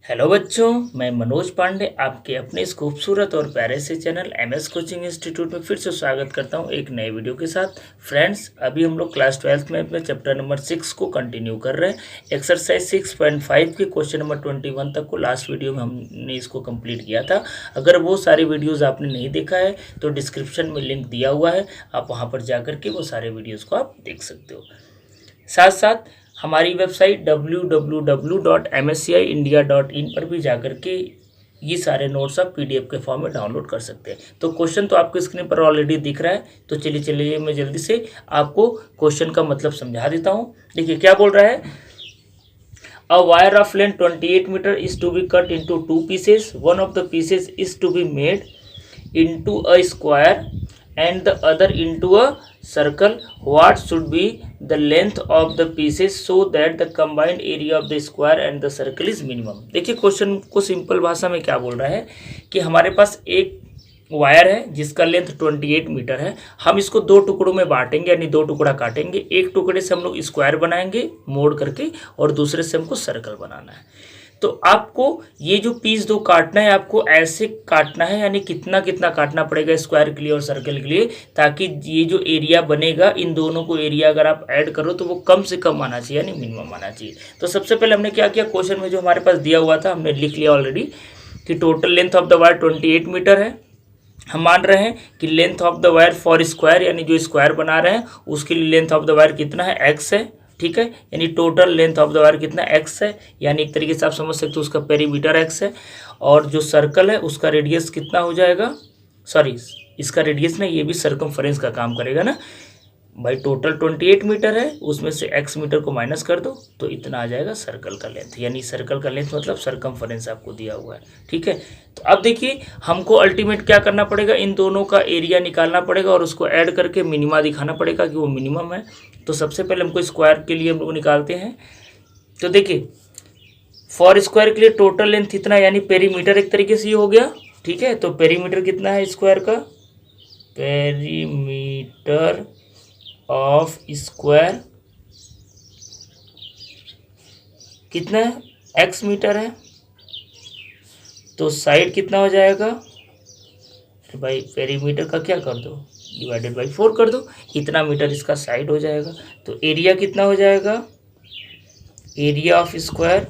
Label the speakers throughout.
Speaker 1: Hello बच्चों, मैं मनोज पांडे आपके अपने इस खूबसूरत और प्यारे से चैनल एमएस कोचिंग इंस्टीट्यूट में फिर से स्वागत करता हूं एक नए वीडियो के साथ। फ्रेंड्स, अभी हम लोग क्लास 12th में अपने चैप्टर नंबर 6 को कंटिन्यू कर रहे हैं। एक्सरसाइज 6.5 के क्वेश्चन नंबर 21 तक को लास्ट वीडियो में हमने इसको कंप्लीट किया था। अगर वो सारे वीडियोज़ आपने नहीं देखा है तो डिस्क्रिप्शन में लिंक दिया हुआ है, आप वहाँ पर जा कर के वो सारे वीडियोज़ को आप देख सकते हो। साथ साथ हमारी वेबसाइट www.msciindia.in पर भी जाकर के ये सारे नोट्स आप पीडीएफ के फॉर्म में डाउनलोड कर सकते हैं। तो क्वेश्चन तो आपके स्क्रीन पर ऑलरेडी दिख रहा है, तो चलिए मैं जल्दी से आपको क्वेश्चन का मतलब समझा देता हूँ। देखिए क्या बोल रहा है। A wire of length 28 meter is to be cut into two pieces. One of the pieces is to be made into a square and the other into a circle. What should be the length of the pieces so that the combined area of the square and the circle is minimum? देखिए question को simple भाषा में क्या बोल रहा है कि हमारे पास एक वायर है जिसका लेंथ 28 मीटर है। हम इसको दो टुकड़ों में बांटेंगे, यानी दो टुकड़ा काटेंगे। एक टुकड़े से हम लोग स्क्वायर बनाएंगे मोड़ करके और दूसरे से हमको सर्कल बनाना है। तो आपको ये जो पीस दो काटना है, आपको ऐसे काटना है, यानी कितना कितना काटना पड़ेगा स्क्वायर के लिए और सर्कल के लिए, ताकि ये जो एरिया बनेगा इन दोनों को एरिया अगर आप ऐड करो तो वो कम से कम आना चाहिए, यानी मिनिमम आना चाहिए। तो सबसे पहले हमने क्या किया, क्वेश्चन में जो हमारे पास दिया हुआ था हमने लिख लिया ऑलरेडी कि total length of the wire 28 metre है। हम मान रहे हैं कि length of the wire for square, यानी जो स्क्वायर बना रहे हैं उसके लिए लेंथ ऑफ द वायर कितना है, एक्स है। ठीक है, यानी total length of the wire कितना एक्स है, यानी एक तरीके से आप समझ सकते हो उसका पेरीमीटर एक्स है। और जो सर्कल है उसका रेडियस कितना हो जाएगा, सॉरी इसका रेडियस नहीं, ये भी सर्कमफरेंस का काम करेगा ना भाई। टोटल 28 मीटर है, उसमें से x मीटर को माइनस कर दो तो इतना आ जाएगा सर्कल का लेंथ, यानी सर्कल का लेंथ मतलब सर्कमफरेंस आपको दिया हुआ है। ठीक है, तो अब देखिए हमको अल्टीमेट क्या करना पड़ेगा, इन दोनों का एरिया निकालना पड़ेगा और उसको ऐड करके मिनिमा दिखाना पड़ेगा कि वो मिनिमम है। तो सबसे पहले हमको स्क्वायर के लिए हम लोग निकालते हैं। तो देखिए फॉर स्क्वायर के लिए टोटल लेंथ इतना, यानी पेरीमीटर एक तरीके से ये हो गया। ठीक है, तो पेरीमीटर कितना है स्क्वायर का, पेरीमीटर ऑफ स्क्वायर कितना है, एक्स मीटर है। तो साइड कितना हो जाएगा, तो भाई पेरीमीटर का क्या कर दो, डिवाइडेड बाई 4 कर दो, इतना मीटर इसका साइड हो जाएगा। तो एरिया कितना हो जाएगा, area of square,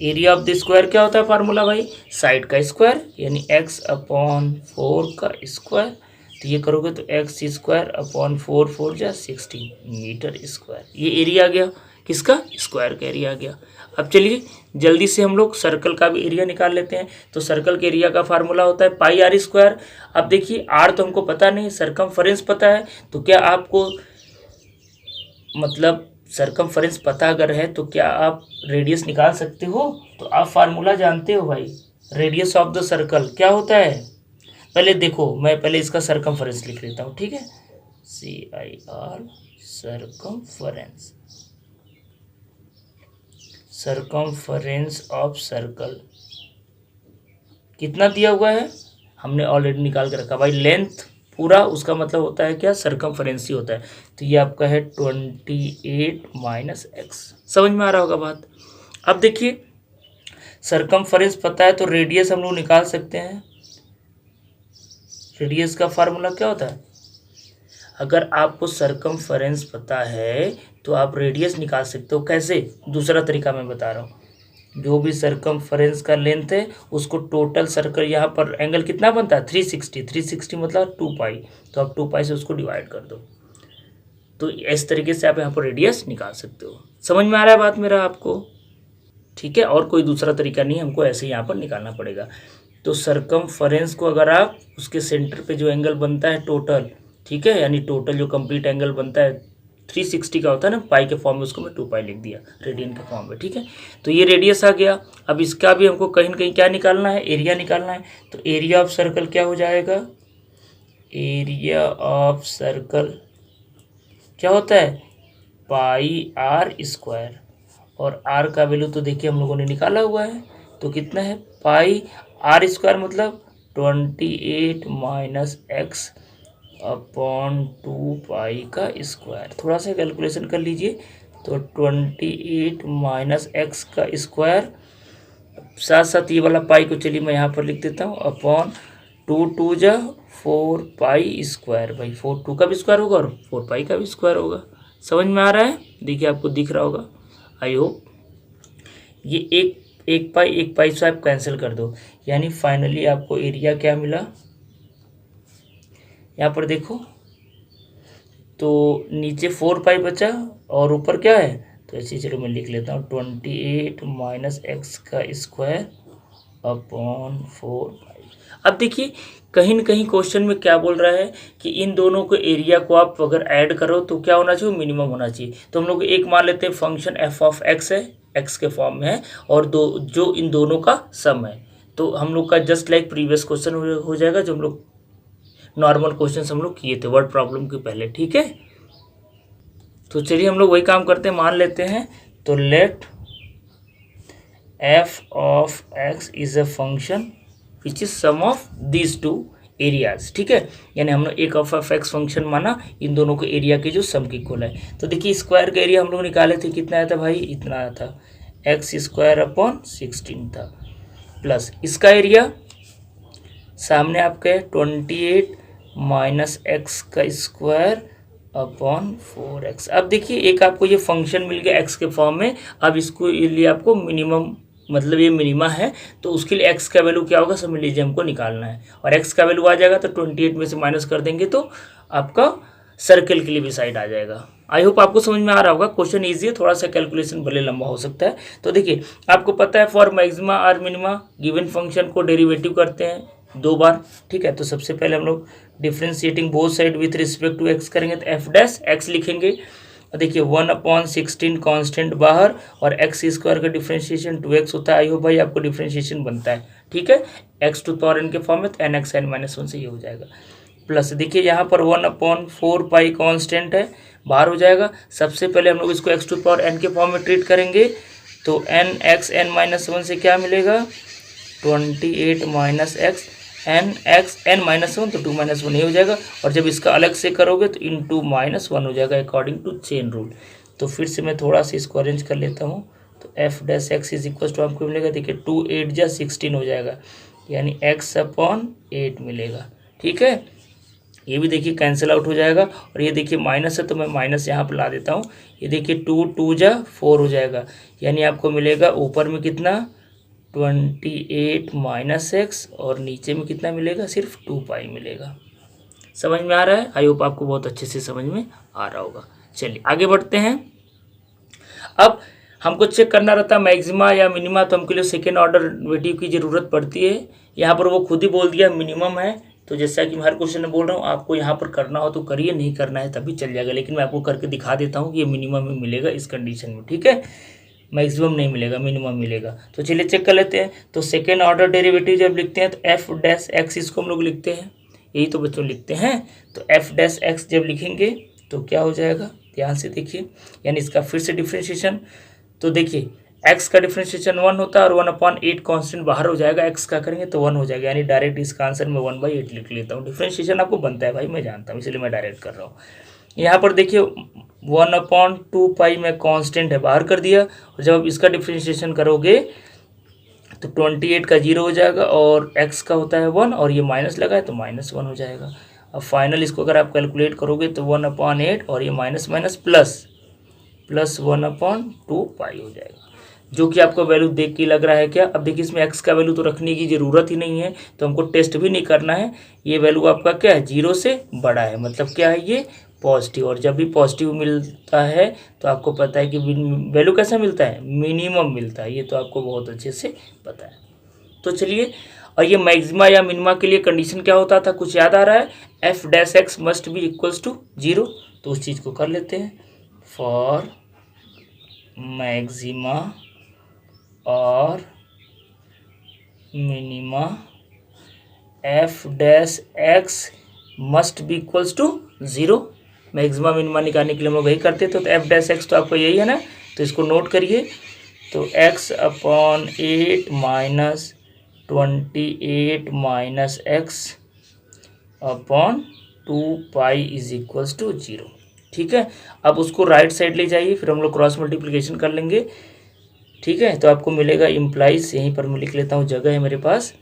Speaker 1: area of the square क्या होता है फार्मूला भाई, साइड का स्क्वायर, यानी x अपॉन 4 का स्क्वायर। तो ये करोगे तो एक्स स्क्वायर अपॉन 4, 4 जा 16 मीटर स्क्वायर। ये एरिया आ गया किसका, स्क्वायर का एरिया आ गया। अब चलिए जल्दी से हम लोग सर्कल का भी एरिया निकाल लेते हैं। तो सर्कल के एरिया का फार्मूला होता है पाई आर स्क्वायर। अब देखिए आर तो हमको पता नहीं, सर्कमफरेंस पता है। तो क्या आपको मतलब सर्कमफरेंस पता अगर है तो क्या आप रेडियस निकाल सकते हो। तो आप फार्मूला जानते हो भाई, रेडियस ऑफ द सर्कल क्या होता है। पहले देखो मैं पहले इसका सर्कमफरेंस लिख लेता हूँ। ठीक है, CIR circumference, circumference of circle कितना दिया हुआ है हमने ऑलरेडी निकाल के रखा भाई। लेंथ पूरा उसका मतलब होता है क्या, सर्कमफरेंस ही होता है। तो ये आपका है 28 माइनस एक्स। समझ में आ रहा होगा बात। अब देखिए सर्कमफरेंस पता है तो रेडियस हम लोग निकाल सकते हैं। रेडियस का फार्मूला क्या होता है, अगर आपको सर्कमफरेंस पता है तो आप रेडियस निकाल सकते हो। कैसे, दूसरा तरीका मैं बता रहा हूँ। जो भी सर्कमफरेंस का लेंथ है उसको टोटल सर्कल, यहाँ पर एंगल कितना बनता है 360, 360 मतलब 2 पाई। तो आप 2 पाई से उसको डिवाइड कर दो। तो इस तरीके से आप यहाँ पर रेडियस निकाल सकते हो। समझ में आ रहा है बात मेरा आपको। ठीक है, और कोई दूसरा तरीका नहीं, हमको ऐसे यहाँ पर निकालना पड़ेगा। तो सर्कमफरेंस को अगर आप उसके सेंटर पे जो एंगल बनता है टोटल, ठीक है, यानी टोटल जो कंप्लीट एंगल बनता है 360 का होता है ना, पाई के फॉर्म में उसको मैं 2 पाई लिख दिया रेडियन के फॉर्म में। ठीक है, तो ये रेडियस आ गया। अब इसका भी हमको कहीं ना कहीं क्या निकालना है, एरिया निकालना है। तो एरिया ऑफ सर्कल क्या हो जाएगा, एरिया ऑफ सर्कल क्या होता है, पाई आर स्क्वायर। और आर का वैल्यू तो देखिए हम लोगों ने निकाला हुआ है, तो कितना है पाई आर स्क्वायर मतलब 28 माइनस एक्स अपॉन 2 पाई का स्क्वायर। थोड़ा सा कैलकुलेशन कर लीजिए तो 28 माइनस एक्स का स्क्वायर, साथ साथ ये वाला पाई को चलिए मैं यहाँ पर लिख देता हूँ, अपॉन 2 4 पाई स्क्वायर। भाई 4 2 का भी स्क्वायर होगा और 4 पाई का भी स्क्वायर होगा। समझ में आ रहा है? देखिए आपको दिख रहा होगा, आई होप। ये एक पाई से आप कैंसिल कर दो, यानी फाइनली आपको एरिया क्या मिला, यहाँ पर देखो, तो नीचे 4 पाई बचा और ऊपर क्या है, तो ऐसे चलो मैं लिख लेता हूँ 28 माइनस एक्स का स्क्वायर अपॉन 4 पाई। अब देखिए कहीं न कहीं क्वेश्चन में क्या बोल रहा है कि इन दोनों को एरिया को आप अगर ऐड करो तो क्या होना चाहिए, मिनिमम होना चाहिए। तो हम लोग एक मान लेते हैं फंक्शन एफ ऑफ एक्स है, एक्स के फॉर्म में है, और जो इन दोनों का सम है, तो हम लोग का जस्ट लाइक प्रीवियस क्वेश्चन हो जाएगा, जो हम लोग नॉर्मल क्वेश्चन हम लोग किए थे वर्ड प्रॉब्लम के पहले। ठीक है, तो चलिए हम लोग वही काम करते हैं, मान लेते हैं। तो let F of X is a function which is sum of these two areas. ठीक है, यानी हम लोग एक ऑफ एक्स फंक्शन माना, इन दोनों के एरिया के जो सम की इक्वल है। तो देखिए स्क्वायर का एरिया हम लोग निकाले थे, कितना आया था भाई, इतना आया था, एक्स स्क्वायर अपॉन 16 था, प्लस इसका एरिया सामने आपके 28 माइनस एक्स का स्क्वायर अपॉन 4x। अब देखिए एक आपको ये फंक्शन मिल गया एक्स के फॉर्म में। अब इसको लिए आपको मिनिमम, मतलब ये मिनिमा है, तो उसके लिए x का वैल्यू क्या होगा समझ लीजिए, हमको निकालना है। और x का वैल्यू आ जाएगा तो 28 में से माइनस कर देंगे तो आपका सर्कल के लिए भी साइड आ जाएगा। आई होप आपको समझ में आ रहा होगा। क्वेश्चन ईजी है, थोड़ा सा कैलकुलेशन भले लंबा हो सकता है। तो देखिए आपको पता है फॉर मैक्सिमा और मिनिमा गिवन फंक्शन को डेरिवेटिव करते हैं 2 बार। ठीक है, तो सबसे पहले हम लोग differentiating both side with respect to X करेंगे, तो एफ डैश एक्स लिखेंगे। देखिए 1/16 कांस्टेंट बाहर, और एक्स स्क्वायर का डिफ्रेंशिएशन 2x होता है। आई होप भाई आपको डिफ्रेंशिएशन बनता है। ठीक है, x टू पावर n के फॉर्म में, तो nxn-1 से ये हो जाएगा। प्लस देखिए यहाँ पर 1/4 पाई कांस्टेंट है, बाहर हो जाएगा। सबसे पहले हम लोग इसको x टू पावर n के फॉर्म में ट्रीट करेंगे, तो nxn-1 से क्या मिलेगा, 28 minus X N X N minus 1, तो 2 माइनस 1 ही हो जाएगा। और जब इसका अलग से करोगे तो इन 2 माइनस 1 हो जाएगा अकॉर्डिंग टू चेन रूल। तो फिर से मैं थोड़ा सा इसको अरेंज कर लेता हूँ, तो F dash X is equal to आपको मिलेगा, देखिए 2 8 जा 16 हो जाएगा, यानी x अपॉन 8 मिलेगा। ठीक है, ये भी देखिए कैंसिल आउट हो जाएगा, और ये देखिए माइनस है तो मैं माइनस यहाँ पर ला देता हूँ। ये देखिए 2 2 जा 4 हो जाएगा, यानी आपको मिलेगा ऊपर में कितना 28 माइनस एक्स, और नीचे में कितना मिलेगा, सिर्फ 2 पाई मिलेगा। समझ में आ रहा है? आई होप आपको बहुत अच्छे से समझ में आ रहा होगा। चलिए आगे बढ़ते हैं। अब हमको चेक करना रहता है मैक्सिमा या मिनिमा, तो हमके लिए सेकेंड ऑर्डर डेरिवेटिव की ज़रूरत पड़ती है। यहाँ पर वो खुद ही बोल दिया मिनिमम है, तो जैसा कि मैं हर क्वेश्चन में बोल रहा हूँ, आपको यहाँ पर करना हो तो करिए, नहीं करना है तभी चल जाएगा, लेकिन मैं आपको करके दिखा देता हूँ कि ये मिनिमम में मिलेगा इस कंडीशन में। ठीक है, मैक्सिमम नहीं मिलेगा, मिनिमम मिलेगा। तो चलिए चेक कर लेते हैं। तो सेकेंड ऑर्डर डेरिवेटिव जब लिखते हैं तो एफ डैश एक्स इसको हम लोग लिखते हैं, यही तो बच्चों लिखते हैं। तो एफ डैश एक्स जब लिखेंगे तो क्या हो जाएगा, ध्यान से देखिए, यानी इसका फिर से डिफ्रेंशिएशन। तो देखिए एक्स का डिफ्रेंशिएशन 1 होता है, और 1/8 कांस्टेंट बाहर हो जाएगा, एक्स का करेंगे तो 1 हो जाएगा, यानी डायरेक्ट इसका आंसर मैं 1/8 लिख लेता हूँ। डिफ्रेंशिएशन आपको बनता है भाई, मैं जानता हूँ, इसलिए मैं डायरेक्ट कर रहा हूँ। यहाँ पर देखिए 1/2 पाई में कांस्टेंट है, बाहर कर दिया, और जब आप इसका डिफ्रेंशिएशन करोगे तो 28 का 0 हो जाएगा, और x का होता है 1, और ये माइनस लगा है तो -1 हो जाएगा। अब फाइनल इसको अगर आप कैलकुलेट करोगे तो 1/8, और ये माइनस माइनस प्लस 1/2 पाई हो जाएगा, जो कि आपको वैल्यू देख के लग रहा है क्या। अब देखिए इसमें x का वैल्यू तो रखने की ज़रूरत ही नहीं है, तो हमको टेस्ट भी नहीं करना है। ये वैल्यू आपका क्या है, 0 से बड़ा है, मतलब क्या है ये पॉजिटिव। और जब भी पॉजिटिव मिलता है तो आपको पता है कि वैल्यू कैसा मिलता है, मिनिमम मिलता है, ये तो आपको बहुत अच्छे से पता है। तो चलिए, और ये मैक्सिमा या मिनिमा के लिए कंडीशन क्या होता था, कुछ याद आ रहा है, F dash X must be equals to 0। तो उस चीज़ को कर लेते हैं, फॉर मैक्सिमा और minima F dash X must be equals to 0। Maxima minima निकालने के लिए हम लोग वही करते थे। तो एफ डैश एक्स तो आपको यही है ना, तो इसको नोट करिए। तो x/8 minus 28 minus X upon 2 pi is equals to 0। ठीक है। अब उसको राइट साइड ले जाइए, फिर हम लोग क्रॉस मल्टीप्लिकेशन कर लेंगे, ठीक है। तो आपको मिलेगा इम्प्लाइज, यहीं पर मैं लिख लेता हूँ, जगह है मेरे पास।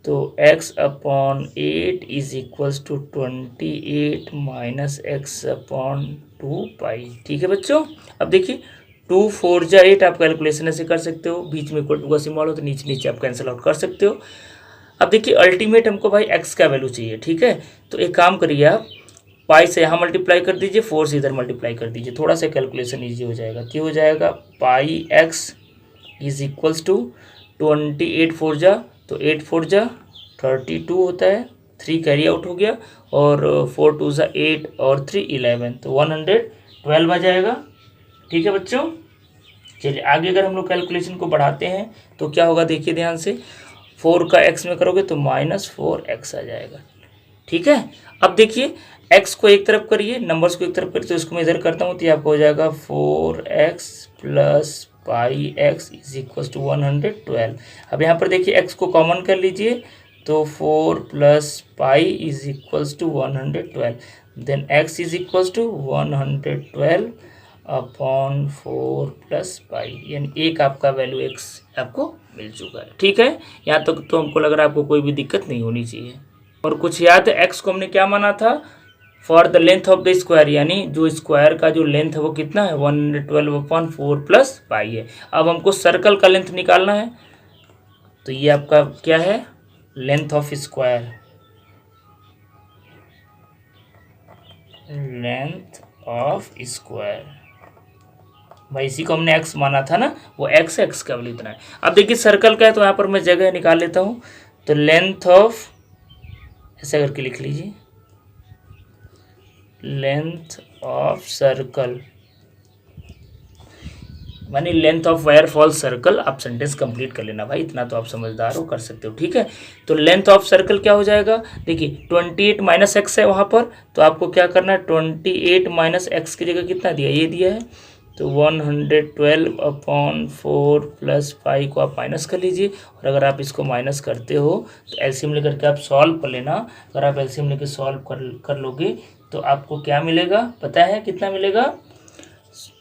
Speaker 1: तो x/8 is equals to 28 minus x/2 pi, ठीक है बच्चों। अब देखिए 2 4 जा 8, आप कैलकुलेशन ऐसे कर सकते हो, बीच में इक्वल टू का सिंबल हो तो नीचे नीचे आप कैंसिल आउट कर सकते हो। अब देखिए अल्टीमेट हमको भाई x का वैल्यू चाहिए, ठीक है। तो एक काम करिए, आप पाई से यहाँ मल्टीप्लाई कर दीजिए, 4 से इधर मल्टीप्लाई कर दीजिए, थोड़ा सा कैलकुलेशन ईजी हो जाएगा। क्या हो जाएगा, पाई x इज इक्वल्स टू 28 4 जा, तो 8 4 जा 32 होता है, 3 कैरी आउट हो गया, और 4 2 जा 8 और 3 11, तो 112 आ जाएगा, ठीक है बच्चों। चलिए आगे अगर हम लोग कैलकुलेशन को बढ़ाते हैं तो क्या होगा, देखिए ध्यान से, 4 का x में करोगे तो -4x आ जाएगा, ठीक है। अब देखिए x को एक तरफ करिए, नंबर्स को एक तरफ करिए, तो इसको मैं इधर करता हूँ, तो ये आपको हो जाएगा 4x plus pi x is equal to 112। अब यहाँ पर देखिए x को कॉमन कर लीजिए, तो 4 plus pi is equals to 112, then x is equals to 112 upon 4 plus pi, यानी एक आपका वैल्यू x आपको मिल चुका है, ठीक है। यहाँ तक तो हमको लग रहा है आपको कोई भी दिक्कत नहीं होनी चाहिए। और कुछ याद है, x को हमने क्या माना था, for the length of the square, यानी जो स्क्वायर का जो लेंथ है वो कितना है, 112 अपॉन 4 प्लस पाई है। अब हमको सर्कल का लेंथ निकालना है, तो ये आपका क्या है, length of square, length of square भाई, इसी को हमने x माना था ना, वो x का वैल्यू इतना है। अब देखिए सर्कल का है, तो यहाँ पर मैं जगह निकाल लेता हूँ, तो लेंथ ऑफ, ऐसा करके लिख लीजिए, लेंथ ऑफ सर्कल मानी length of wire fall circle. आप सेंटेंस कंप्लीट कर लेना भाई, इतना तो आप समझदार हो, कर सकते हो, ठीक है। तो लेंथ ऑफ सर्कल क्या हो जाएगा, देखिए 28 माइनस एक्स है वहाँ पर, तो आपको क्या करना है, 28 माइनस एक्स की जगह कितना दिया, ये दिया है, तो 112 अपॉन 4 प्लस 5 को आप माइनस कर लीजिए। और अगर आप इसको माइनस करते हो तो एलसीएम लेकर के आप सॉल्व कर लेना। अगर आप एलसीएम लेकर सॉल्व कर लोगे तो आपको क्या मिलेगा, पता है कितना मिलेगा,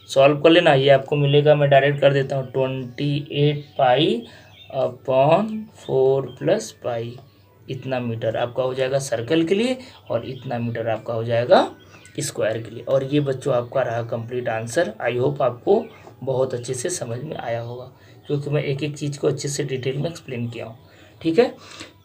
Speaker 1: सॉल्व कर लेना। ये आपको मिलेगा, मैं डायरेक्ट कर देता हूँ, 28 पाई अपॉन 4 प्लस पाई, इतना मीटर आपका हो जाएगा सर्कल के लिए, और इतना मीटर आपका हो जाएगा स्क्वायर के लिए। और ये बच्चों आपका रहा कंप्लीट आंसर। आई होप आपको बहुत अच्छे से समझ में आया होगा, क्योंकि मैं एक एक चीज़ को अच्छे से डिटेल में एक्सप्लेन किया हूँ, ठीक है।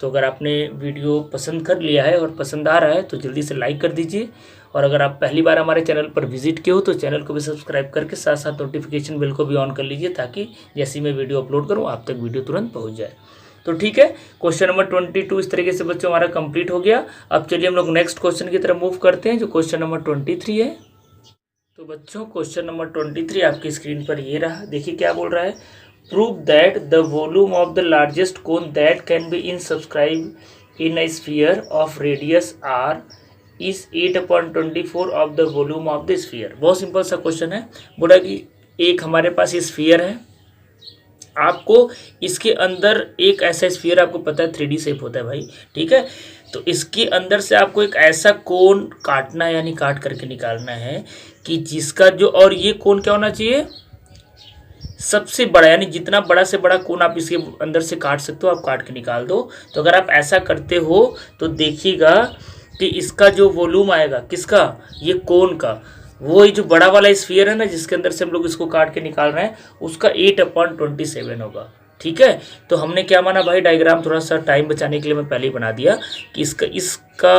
Speaker 1: तो अगर आपने वीडियो पसंद कर लिया है और पसंद आ रहा है तो जल्दी से लाइक कर दीजिए। और अगर आप पहली बार हमारे चैनल पर विजिट किए हो तो चैनल को भी सब्सक्राइब करके साथ साथ नोटिफिकेशन बेल को भी ऑन कर लीजिए, ताकि जैसे मैं वीडियो अपलोड करूँ आप तक वीडियो तुरंत पहुँच जाए। तो ठीक है, क्वेश्चन नंबर 22 इस तरीके से बच्चों हमारा कंप्लीट हो गया। अब चलिए हम लोग नेक्स्ट क्वेश्चन की तरफ मूव करते हैं, जो क्वेश्चन नंबर 23 है। तो बच्चों क्वेश्चन नंबर 23 आपकी स्क्रीन पर ये रहा, देखिए क्या बोल रहा है, prove that the volume of the largest cone that can be in subscribe in a sphere of radius r is 8/24 of the volume of the sphere. बहुत सिंपल सा क्वेश्चन है। बोला कि एक हमारे पास स्फीयर है, आपको इसके अंदर एक ऐसा स्फीयर, आपको पता है 3D शेप होता है भाई, ठीक है। तो इसके अंदर से आपको एक ऐसा कोन काटना है, यानी काट करके निकालना है कि जिसका जो, और ये कोन क्या होना चाहिए, सबसे बड़ा, यानी जितना बड़ा से बड़ा कोन आप इसके अंदर से काट सकते हो आप काट के निकाल दो। तो अगर आप ऐसा करते हो तो देखिएगा कि इसका जो वॉल्यूम आएगा, किसका, ये कोन का, वो जो बड़ा वाला स्फीयर है ना जिसके अंदर से हम लोग इसको काट के निकाल रहे हैं, उसका 8/27 होगा, ठीक है। तो हमने क्या माना भाई, डायग्राम थोड़ा सा टाइम बचाने के लिए मैं पहले ही बना दिया कि इसका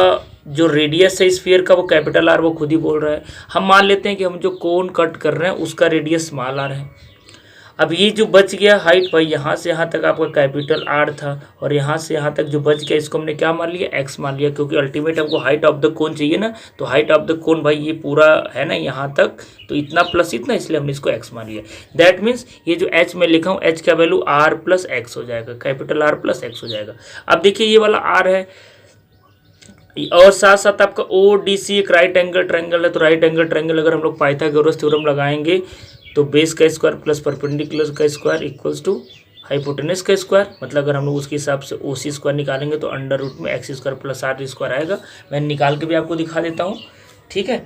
Speaker 1: जो रेडियस है स्फीयर का वो कैपिटल आर, वो खुद ही बोल रहा है। हम मान लेते हैं कि हम जो कोन कट कर रहे हैं उसका रेडियस स्मॉल आर है। अब ये जो बच गया हाइट भाई, यहाँ से यहाँ तक आपका कैपिटल आर था, और यहाँ से यहाँ तक जो बच गया इसको हमने क्या मान लिया, एक्स मान लिया, क्योंकि अल्टीमेट हमको हाइट ऑफ द कोन चाहिए ना। तो हाइट ऑफ द कोन भाई ये पूरा है ना यहाँ तक, तो इतना प्लस इतना, इसलिए हमने इसको एक्स मान लिया। दैट मीन्स ये जो एच में लिखा हूँ, एच का वैल्यू आर प्लस एक्स हो जाएगा, कैपिटल आर प्लस एक्स हो जाएगा। अब देखिए ये वाला आर है, और साथ साथ आपका ओ डी सी एक राइट एंगल ट्रायंगल है। तो राइट एंगल ट्रायंगल अगर हम लोग पाइथागोरस थ्योरम लगाएंगे तो बेस का स्क्वायर प्लस परपेंडिकुलर का स्क्वायर इक्वल्स टू हाइपोटेनस का स्क्वायर, मतलब अगर हम लोग उसके हिसाब से ओ सी स्क्वायर निकालेंगे तो अंडर रूट में X square plus R square आएगा। मैं निकाल के भी आपको दिखा देता हूँ, ठीक है।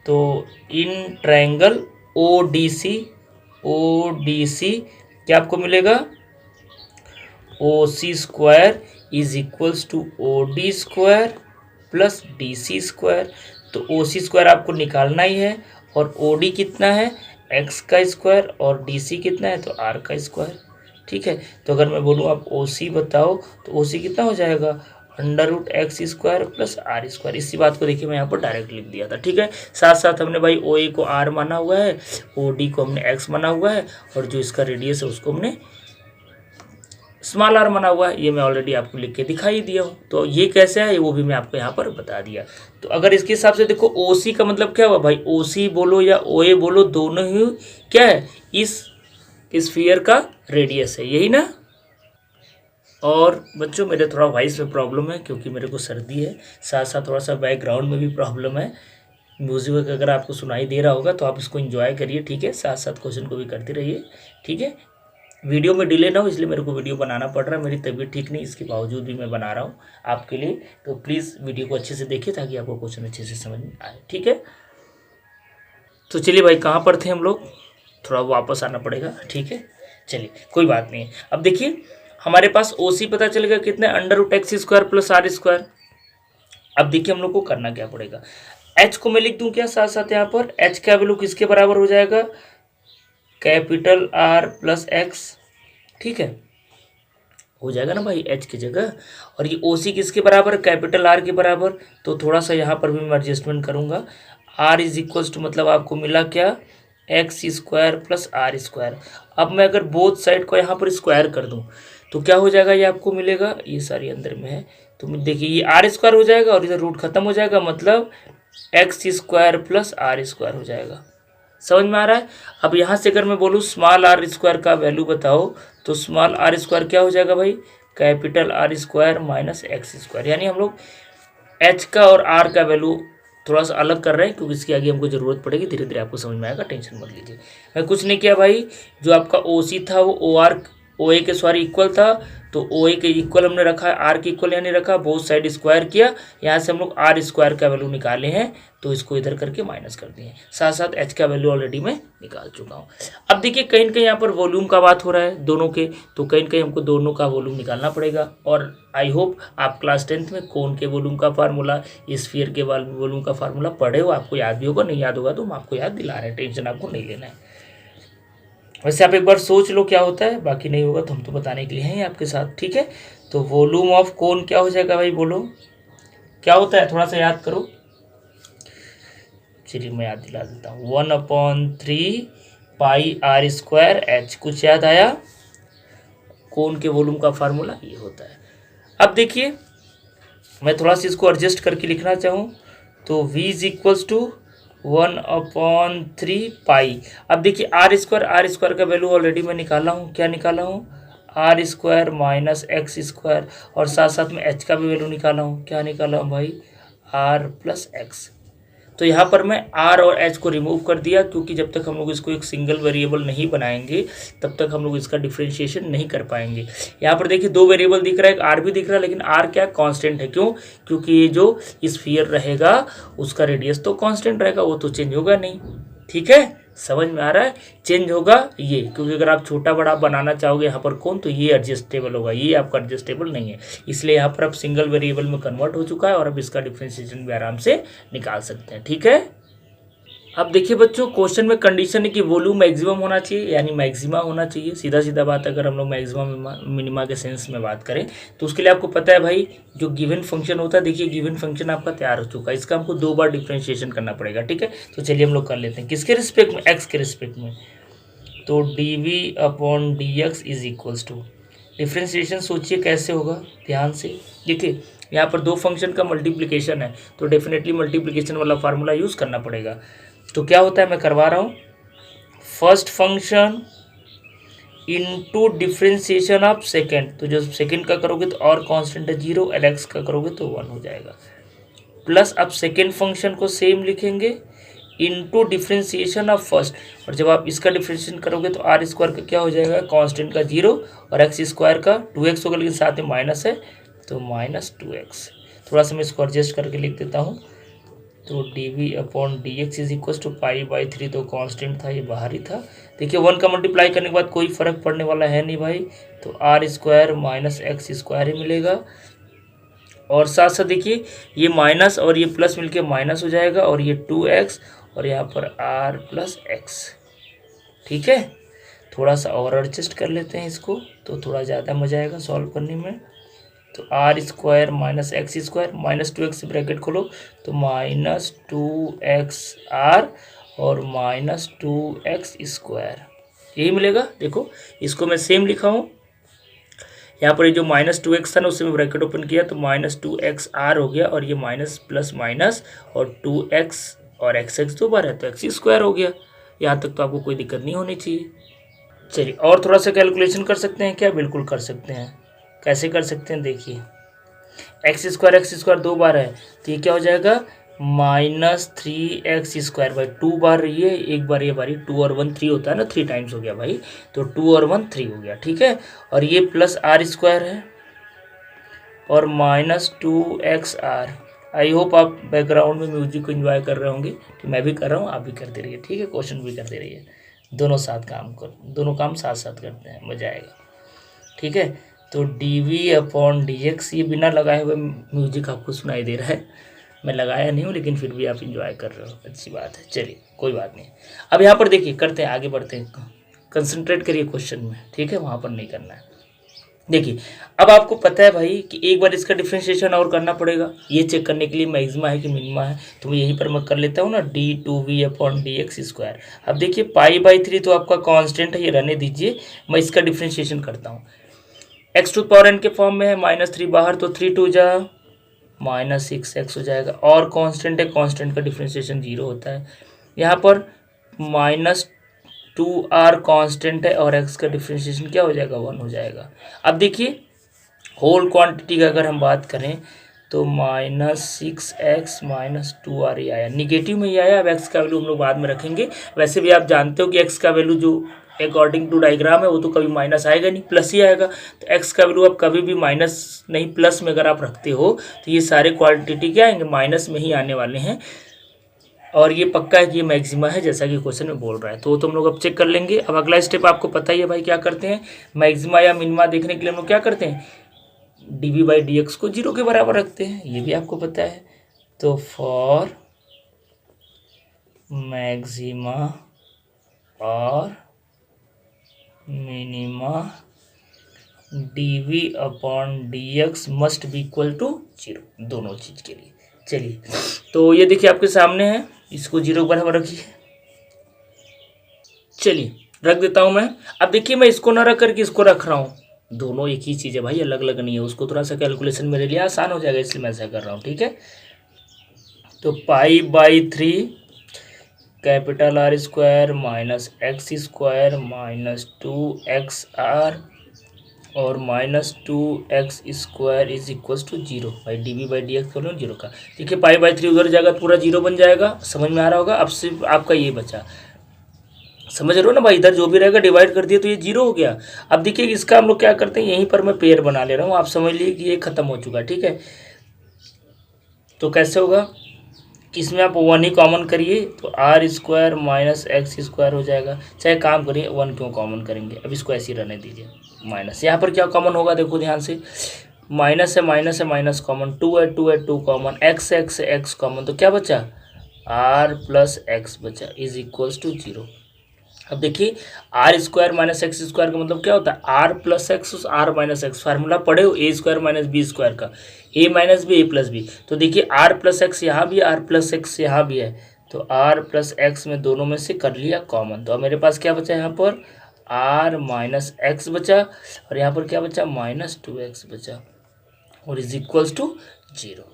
Speaker 1: तो इन ट्रायंगल ODC क्या आपको मिलेगा, OC square is equals to OD square plus DC square. तो OC स्क्वायर आपको निकालना ही है और OD कितना है, x का स्क्वायर, और DC कितना है तो r का स्क्वायर। ठीक है, तो अगर मैं बोलूँ आप OC बताओ तो OC कितना हो जाएगा, √x square plus r square. इसी बात को देखिए मैं यहाँ पर डायरेक्ट लिख दिया था। ठीक है, साथ साथ हमने भाई OA को r माना हुआ है, OD को हमने x माना हुआ है, और जो इसका रेडियस है उसको हमने स्मॉल r माना हुआ है। ये मैं ऑलरेडी आपको लिख के दिखाई दिया हूँ। तो ये कैसे है वो भी मैं आपको यहाँ पर बता दिया। तो अगर इसके हिसाब से देखो OC का मतलब क्या हुआ भाई, OC बोलो या OA बोलो, दोनों ही क्या है, इस स्फीयर का रेडियस है, यही ना। और बच्चों मेरे थोड़ा वॉइस में प्रॉब्लम है क्योंकि मेरे को सर्दी है, साथ साथ थोड़ा सा बैकग्राउंड में भी प्रॉब्लम है। म्यूजिक अगर आपको सुनाई दे रहा होगा तो आप इसको एंजॉय करिए। ठीक है, साथ साथ क्वेश्चन को भी करते रहिए। ठीक है, वीडियो में डिले ना हो इसलिए मेरे को वीडियो बनाना पड़ रहा है। मेरी तबीयत ठीक नहीं, इसके बावजूद भी मैं बना रहा हूँ आपके लिए। तो प्लीज़ वीडियो को अच्छे से देखिए ताकि आपको क्वेश्चन अच्छे से समझ में आए। ठीक है, तो चलिए भाई, कहाँ पर थे हम लोग, थोड़ा वापस आना पड़ेगा। ठीक है, चलिए कोई बात नहीं है। अब देखिए हमारे पास OC पता चलेगा कितना, √x square plus r square. अब देखिए हम लोग को करना क्या पड़ेगा, h को मैं लिख दूं क्या साथ साथ, यहाँ पर h का वैल्यू किसके बराबर हो जाएगा, कैपिटल R प्लस x। ठीक है, हो जाएगा ना भाई h की जगह। और ये OC किसके बराबर, कैपिटल R के बराबर। तो थोड़ा सा यहाँ पर भी मैं एडजस्टमेंट करूँगा। R इज इक्वल्स टू मतलब आपको मिला क्या, x square plus r square. अब मैं अगर बोथ साइड को यहाँ पर स्क्वायर कर दूँ तो क्या हो जाएगा, ये आपको मिलेगा, ये सारी अंदर में है तो देखिए ये r स्क्वायर हो जाएगा और इधर रूट खत्म हो जाएगा, मतलब x square plus r square हो जाएगा। समझ में आ रहा है। अब यहाँ से अगर मैं बोलूँ स्मॉल r स्क्वायर का वैल्यू बताओ तो स्मॉल r स्क्वायर क्या हो जाएगा भाई, capital R square minus x square. यानी हम लोग h का और r का वैल्यू थोड़ा सा अलग कर रहे हैं क्योंकि इसकी आगे हमको ज़रूरत पड़ेगी, धीरे धीरे आपको समझ में आएगा, टेंशन मत लीजिए। मैं कुछ नहीं किया भाई, जो आपका OC था वो OA के सॉरी इक्वल था, तो OA के इक्वल हमने रखा है, R के इक्वल यानी रखा, बोथ साइड स्क्वायर किया, यहाँ से हम लोग R स्क्वायर का वैल्यू निकाले हैं तो इसको इधर करके माइनस कर दिए। साथ साथ h का वैल्यू ऑलरेडी मैं निकाल चुका हूँ। अब देखिए कहीं ना कहीं यहाँ पर वॉल्यूम का बात हो रहा है दोनों के, तो कहीं ना कहीं हमको दोनों का वॉल्यूम निकालना पड़ेगा। और आई होप आप क्लास 10th में कोन के वॉल्यूम का फार्मूला, स्फीयर के वॉल्यूम का फार्मूला पढ़े हो, आपको याद भी होगा, नहीं याद होगा तो हम आपको याद दिला रहे हैं, टेंशन आपको नहीं लेना है। वैसे आप एक बार सोच लो क्या होता है, बाकी नहीं होगा तो हम तो बताने के लिए हैं आपके साथ। ठीक है, तो वॉल्यूम ऑफ कोन क्या हो जाएगा भाई, बोलो क्या होता है, थोड़ा सा याद करो। चलिए मैं याद दिला देता हूँ, 1/3 पाई r स्क्वायर h। कुछ याद आया, कोन के वॉल्यूम का फार्मूला ये होता है। अब देखिए मैं थोड़ा सा इसको एडजस्ट करके लिखना चाहूँ तो v इज इक्वल्स टू 1/3 पाई। अब देखिए r स्क्वायर का वैल्यू ऑलरेडी मैं निकाला हूँ, क्या निकाला हूँ, r square minus x square, और साथ साथ में h का भी वैल्यू निकाला हूँ, क्या निकाला हूँ भाई, r प्लस x। तो यहाँ पर मैं r और h को रिमूव कर दिया क्योंकि जब तक हम लोग इसको एक सिंगल वेरिएबल नहीं बनाएंगे तब तक हम लोग इसका डिफरेंशिएशन नहीं कर पाएंगे। यहाँ पर देखिए दो वेरिएबल दिख रहा है, एक r भी दिख रहा है, लेकिन r क्या कांस्टेंट है, क्यों, क्योंकि ये जो स्फीयर रहेगा उसका रेडियस तो कांस्टेंट रहेगा, वो तो चेंज होगा नहीं। ठीक है, समझ में आ रहा है, चेंज होगा ये, क्योंकि अगर आप छोटा बड़ा बनाना चाहोगे यहाँ पर कौन, तो ये एडजस्टेबल होगा, ये आपका एडजस्टेबल नहीं है, इसलिए यहाँ पर अब सिंगल वेरिएबल में कन्वर्ट हो चुका है और अब इसका डिफरेंशिएशन भी आराम से निकाल सकते हैं। ठीक है, अब देखिए बच्चों क्वेश्चन में कंडीशन है कि वॉल्यूम मैक्सिमम होना चाहिए, यानी मैक्सिमा होना चाहिए। सीधा सीधा बात, अगर हम लोग मैक्सिमा मिनिमा के सेंस में बात करें तो उसके लिए आपको पता है भाई, जो गिवन फंक्शन होता है, देखिए गिवन फंक्शन आपका तैयार हो चुका है, इसका हमको 2 बार डिफ्रेंशिएशन करना पड़ेगा। ठीक है, तो चलिए हम लोग कर लेते हैं, किसके रिस्पेक्ट में, एक्स के रिस्पेक्ट में। तो dv/dx is equals to, differentiation सोचिए कैसे होगा, ध्यान से देखिए, यहाँ पर 2 फंक्शन का मल्टीप्लिकेशन है तो डेफिनेटली मल्टीप्लिकेशन वाला फार्मूला यूज़ करना पड़ेगा। तो क्या होता है, मैं करवा रहा हूँ, first function into differentiation of second, तो जब सेकंड का करोगे तो और कांस्टेंट है 0, और एक्स का करोगे तो 1 हो जाएगा, प्लस अब सेकंड फंक्शन को सेम लिखेंगे इनटू डिफ्रेंशिएशन ऑफ फर्स्ट, और जब आप इसका डिफ्रेंशिएशन करोगे तो r स्क्वायर का क्या हो जाएगा, कांस्टेंट का 0 और x स्क्वायर का 2x होगा, लेकिन साथ में माइनस है तो -2x। थोड़ा सा मैं इसको एडजस्ट करके लिख देता हूँ, तो dv/dx इज इक्वल टू π/3, तो कांस्टेंट था, ये बाहर ही था। देखिए 1 का मल्टीप्लाई करने के बाद कोई फर्क पड़ने वाला है नहीं भाई, तो r² माइनस x² ही मिलेगा। और साथ साथ देखिए ये माइनस और ये प्लस मिलके माइनस हो जाएगा, और ये 2x और यहाँ पर r प्लस x। ठीक है, थोड़ा सा और एडजस्ट कर लेते हैं इसको, तो थोड़ा ज़्यादा मजा आएगा सॉल्व करने में। तो r² minus x² minus 2x bracket खोलो, तो माइनस 2xr और माइनस 2x², यही मिलेगा। देखो इसको मैं सेम लिखा हूँ, यहाँ पर ये जो माइनस 2x था ना उससे मैं ब्रैकेट ओपन किया, तो माइनस 2xr हो गया, और ये माइनस प्लस माइनस और 2x और x दो बार है तो x² हो गया। यहाँ तक तो आपको कोई दिक्कत नहीं होनी चाहिए। चलिए और थोड़ा सा कैलकुलेशन कर सकते हैं क्या? बिल्कुल कर सकते हैं। कैसे कर सकते हैं देखिए, x² दो बार है तो ये क्या हो जाएगा, माइनस 3x² भाई, 2 बार ये एक बार ये बारी, 2 और 1 3 होता है ना, 3 टाइम्स हो गया भाई, तो 2 और 1 3 हो गया। ठीक है, और ये प्लस r² है और माइनस 2xr। आई होप आप बैकग्राउंड में म्यूजिक को एंजॉय कर रहे होंगे, तो मैं भी कर रहा हूँ, आप भी करते रहिए। ठीक है, क्वेश्चन भी करते रहिए, दोनों काम साथ साथ करते हैं, मजा आएगा। ठीक है, तो dv/dx, ये बिना लगाए हुए म्यूजिक आपको सुनाई दे रहा है, मैं लगाया नहीं हूँ लेकिन फिर भी आप इंजॉय कर रहे हो, अच्छी बात है। चलिए कोई बात नहीं, अब यहाँ पर देखिए करते हैं, आगे बढ़ते हैं, कंसंट्रेट करिए क्वेश्चन में। ठीक है, वहाँ पर नहीं करना है। देखिए अब आपको पता है भाई कि एक बार इसका डिफ्रेंशिएशन और करना पड़ेगा, ये चेक करने के लिए मैक्सिमा है कि मिनिमा है, तो मैं यहीं पर मैं कर लेता हूँ ना, d2v/dx²। अब देखिए π/3 तो आपका कांस्टेंट है, ये रहने दीजिए, मैं इसका डिफ्रेंशिएशन करता हूँ। x⁴n के फॉर्म में है, -3 बाहर, तो 3 2 जा -6x हो जाएगा, और कांस्टेंट है, कांस्टेंट का डिफ्रेंशिएशन 0 होता है। यहाँ पर -2r कांस्टेंट है और x का डिफ्रेंशिएशन क्या हो जाएगा, 1 हो जाएगा। अब देखिए होल क्वांटिटी का अगर हम बात करें तो -6x -2r ही आया, निगेटिव में ही आया। अब x का वैल्यू हम लोग बाद में रखेंगे, वैसे भी आप जानते हो कि x का वैल्यू जो अकॉर्डिंग टू डायग्राम है वो तो कभी माइनस आएगा नहीं, प्लस ही आएगा। तो x का वैल्यू आप कभी भी माइनस नहीं प्लस में अगर आप रखते हो तो ये सारे क्वांटिटी क्या आएंगे, माइनस में ही आने वाले हैं, और ये पक्का है कि ये मैक्सिमा है जैसा कि क्वेश्चन में बोल रहा है। तो तुम लोग अब चेक कर लेंगे। अब अगला स्टेप आपको पता ही है भाई, क्या करते हैं, मैक्सिमा या मिनिमा देखने के लिए हम लोग क्या करते हैं, dv/dx को 0 के बराबर रखते हैं, ये भी आपको पता है। तो फॉर मैक्सिमा और minima dv/dx must be equal to 0, दोनों चीज के लिए। चलिए तो ये देखिए आपके सामने है, इसको 0 के बराबर रखिए। चलिए रख देता हूं मैं। अब देखिए मैं इसको ना रख करके इसको रख रहा हूँ, दोनों एक ही चीज़ है भाई, अलग अलग नहीं है। उसको थोड़ा सा कैलकुलेशन मेरे लिए आसान हो जाएगा, इसलिए मैं ऐसा कर रहा हूँ। ठीक है, तो π/3 capital R² minus x² minus 2xr और minus 2x² is equal to 0 भाई, dv/dx कर लो 0 का। देखिए π/3 उधर जाएगा, पूरा 0 बन जाएगा, समझ में आ रहा होगा। अब सिर्फ आपका ये बचा, समझ रहे हो ना भाई, इधर जो भी रहेगा डिवाइड कर दिया तो ये 0 हो गया। अब देखिए इसका हम लोग क्या करते हैं, यहीं पर मैं पेयर बना ले रहा हूँ, आप समझ लीजिए कि ये खत्म हो चुका है। ठीक है, तो कैसे होगा, इसमें आप 1 ही कॉमन करिए, तो r² माइनस x² हो जाएगा। चाहे काम करिए 1 क्यों कॉमन करेंगे, अब इसको ऐसे ही रहने दीजिए। माइनस यहाँ पर क्या कॉमन होगा, देखो ध्यान से, माइनस है माइनस कॉमन, 2 है 2 कॉमन, x है x कॉमन, तो क्या बचा, r प्लस x बचा, इज इक्वल्स टू 0। अब देखिए r² माइनस x² का मतलब क्या होता है, r plus X r minus X, formula पढ़े हो a² माइनस b² का, a minus B a plus B. तो देखिए r प्लस एक्स यहाँ भी, r प्लस एक्स यहाँ भी है, तो r प्लस एक्स में दोनों में से कर लिया कॉमन, तो अब मेरे पास क्या बचा, यहाँ पर r माइनस एक्स बचा, और यहाँ पर क्या बचा, माइनस 2x बचा, और इज इक्वल्स टू 0।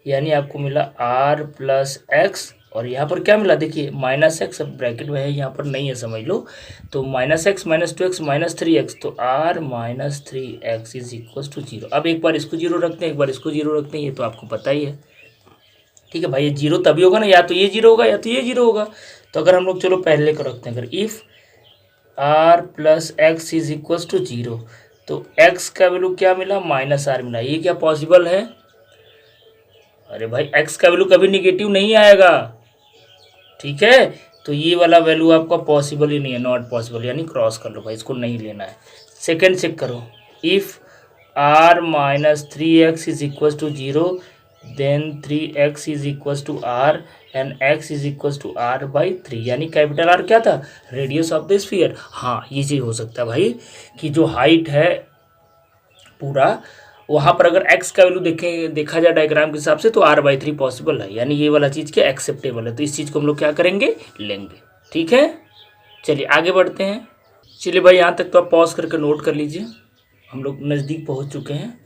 Speaker 1: यानी आपको मिला r प्लस एक्स, और यहाँ पर क्या मिला, देखिए माइनस एक्स, अब ब्रैकेट में है, यहाँ पर नहीं है समझ लो, तो minus x minus 2x minus 3x, तो r minus 3x is equal to 0। अब एक बार इसको 0 रखते हैं, एक बार इसको 0 रखते हैं, ये तो आपको पता ही है। ठीक है भाई, ये 0 तभी होगा ना, या तो ये 0 होगा या तो ये 0 होगा। तो अगर हम लोग चलो पहले को रखते हैं, अगर if r plus x is equal to 0, तो x का वैल्यू क्या मिला, माइनस r मिला, ये क्या पॉसिबल है, अरे भाई x का वैल्यू कभी निगेटिव नहीं आएगा, ठीक है। तो ये वाला वैल्यू आपका पॉसिबल ही नहीं है, नॉट पॉसिबल, यानी क्रॉस कर लो भाई, इसको नहीं लेना है। सेकेंड चेक करो, if r minus 3x is equal to 0 then 3x is equal to r and x is equal to r/3, यानी कैपिटल R क्या था, रेडियस ऑफ द स्फीयर। हाँ ये चीज़ हो सकता है भाई कि जो हाइट है पूरा, वहाँ पर अगर x का वैल्यू देखा जाए डायग्राम के हिसाब से तो r/3 पॉसिबल है, यानी ये वाला चीज़ क्या एक्सेप्टेबल है। तो इस चीज़ को हम लोग क्या करेंगे, लेंगे, ठीक है। चलिए आगे बढ़ते हैं। चलिए भाई यहाँ तक तो आप पॉज करके नोट कर लीजिए, हम लोग नज़दीक पहुँच चुके हैं।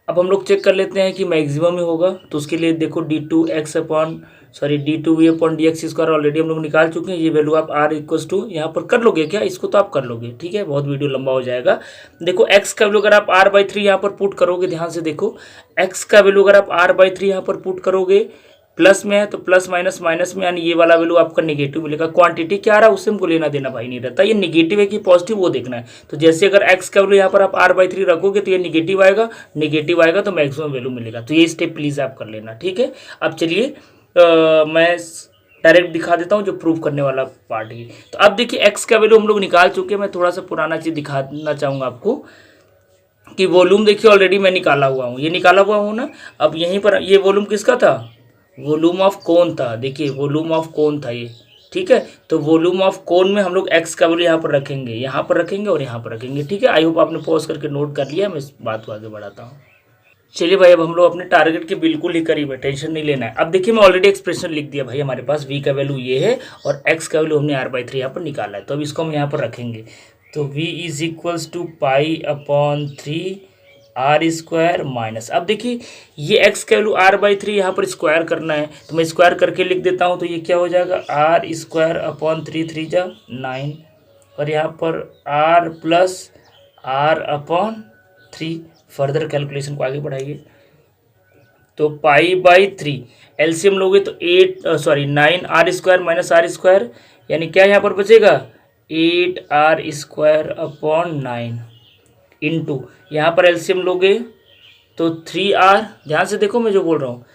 Speaker 1: अब हम लोग चेक कर लेते हैं कि मैक्सिमम ही होगा, तो उसके लिए देखो d2v/dx² ऑलरेडी हम लोग निकाल चुके हैं। ये वैल्यू आप r इक्वल टू यहाँ पर कर लोगे क्या, इसको तो आप कर लोगे, ठीक है, बहुत वीडियो लंबा हो जाएगा। देखो x का वैल्यू अगर आप r/3 यहाँ पर पुट करोगे, ध्यान से देखो, x का वैल्यू अगर आप r/3 यहाँ पर पुट करोगे, प्लस में है तो प्लस माइनस माइनस में, यानी ये वाला वैल्यू आपका नेगेटिव मिलेगा। क्वांटिटी क्या आ रहा है उससे हमको लेना देना भाई नहीं रहता, ये नेगेटिव है कि पॉजिटिव वो देखना है। तो जैसे अगर x का वैल्यू यहाँ पर आप r/3 रखोगे तो ये नेगेटिव आएगा, नेगेटिव आएगा तो मैक्सिमम वैल्यू मिलेगा। तो ये स्टेप प्लीज़ आप कर लेना, ठीक है। अब चलिए मैं डायरेक्ट दिखा देता हूँ जो प्रूव करने वाला पार्ट है। तो अब देखिए x का वैल्यू हम लोग निकाल चुके हैं। मैं थोड़ा सा पुराना चीज़ दिखाना चाहूँगा आपको कि वॉल्यूम देखिए ऑलरेडी मैं निकाला हुआ हूँ, ये निकाला हुआ हूँ ना। अब यहीं पर ये वॉल्यूम किसका था, वॉल्यूम ऑफ कोन था, देखिए वॉल्यूम ऑफ कोन था ये, ठीक है। तो वॉल्यूम ऑफ कोन में हम लोग x का वैल्यू यहाँ पर रखेंगे, यहाँ पर रखेंगे और यहाँ पर रखेंगे, ठीक है। आई होप आपने पॉज करके नोट कर लिया, मैं इस बात को आगे बढ़ाता हूँ। चलिए भाई अब हम लोग अपने टारगेट के बिल्कुल ही करीब है, टेंशन नहीं लेना है। अब देखिए मैं ऑलरेडी एक्सप्रेशन लिख दिया भाई, हमारे पास v का वैल्यू ये है और x का वैल्यू हमने r/3 यहाँ पर निकाला है। तो अब इसको हम यहाँ पर रखेंगे, तो v is equals to π/3 r² minus, अब देखिए ये x का वैल्यू r/3 यहाँ पर स्क्वायर करना है, तो मैं स्क्वायर करके लिख देता हूँ। तो ये क्या हो जाएगा, r² 3 जा 9, और यहाँ पर r plus r/3। Further calculation को आगे बढ़ाइए, तो π/3 एलसीएम लोगे तो 9r² माइनस r², यानी क्या यहाँ पर बचेगा 8r²/9 इंटू यहाँ पर एलसीएम लोगे तो 3r, ध्यान से देखो मैं जो बोल रहा हूँ,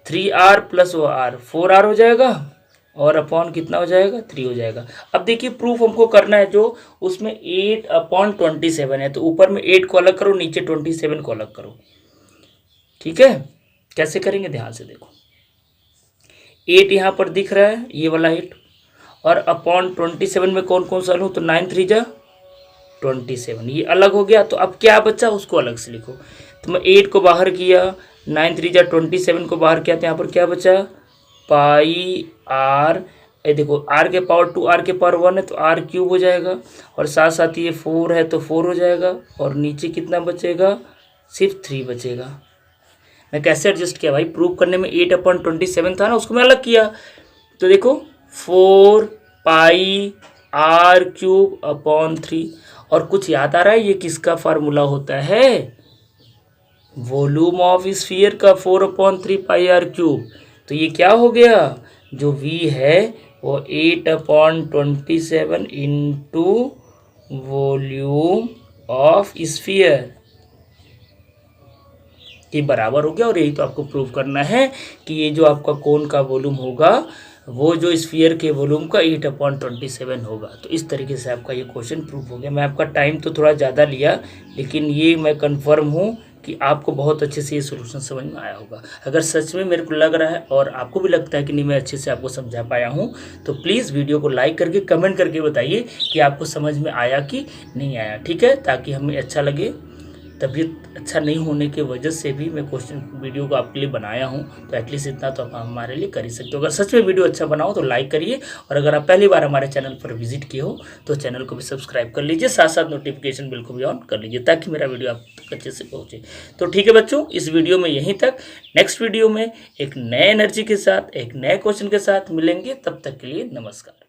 Speaker 1: 3r प्लस वो r 4r हो जाएगा और अपॉन कितना हो जाएगा 3 हो जाएगा। अब देखिए प्रूफ हमको करना है जो उसमें 8/27 है, तो ऊपर में 8 को अलग करो, नीचे 27 को अलग करो, ठीक है। कैसे करेंगे ध्यान से देखो, 8 यहाँ पर दिख रहा है ये वाला 8, और अपॉन 27 में कौन कौन सा लूँ, तो 9 3 जा 27, ये अलग हो गया। तो अब क्या बचा उसको अलग से लिखो, तो मैं 8 को बाहर किया, 9 3 जा 27 को बाहर किया, तो यहाँ पर क्या बचा πr, ये देखो r के पावर 2 r के पावर 1 है तो r³ हो जाएगा, और साथ साथ ये 4 है तो 4 हो जाएगा, और नीचे कितना बचेगा, सिर्फ 3 बचेगा। मैं कैसे एडजस्ट किया भाई, प्रूव करने में 8/27 था ना, उसको मैं अलग किया, तो देखो 4πr³/3, और कुछ याद आ रहा है ये किसका फार्मूला होता है, वॉल्यूम ऑफ स्फीयर का 4/3πr³। तो ये क्या हो गया, जो v है वो 8/27 इंटू वॉल्यूम ऑफ स्फीयर के बराबर हो गया। और यही तो आपको प्रूव करना है कि ये जो आपका कोन का वॉल्यूम होगा वो जो स्फीयर के वॉल्यूम का 8/27 होगा। तो इस तरीके से आपका ये क्वेश्चन प्रूव हो गया। मैं आपका टाइम तो थोड़ा ज़्यादा लिया, लेकिन ये मैं कंफर्म हूँ कि आपको बहुत अच्छे से ये सोल्यूशन समझ में आया होगा। अगर सच में मेरे को लग रहा है और आपको भी लगता है कि नहीं मैं अच्छे से आपको समझा पाया हूँ, तो प्लीज़ वीडियो को लाइक करके कमेंट करके बताइए कि आपको समझ में आया कि नहीं आया, ठीक है, ताकि हमें अच्छा लगे। तबीयत अच्छा नहीं होने की वजह से भी मैं क्वेश्चन वीडियो को आपके लिए बनाया हूँ, तो एटलीस्ट इतना तो आप हमारे लिए कर ही सकते हो। अगर सच में वीडियो अच्छा बनाओ तो लाइक करिए, और अगर आप पहली बार हमारे चैनल पर विजिट किए हो तो चैनल को भी सब्सक्राइब कर लीजिए, साथ साथ नोटिफिकेशन बिल को भी ऑन कर लीजिए ताकि मेरा वीडियो आप तक अच्छे से पहुँचे। तो ठीक है बच्चों, इस वीडियो में यहीं तक। नेक्स्ट वीडियो में एक नए एनर्जी के साथ, एक नए क्वेश्चन के साथ मिलेंगे। तब तक के लिए नमस्कार।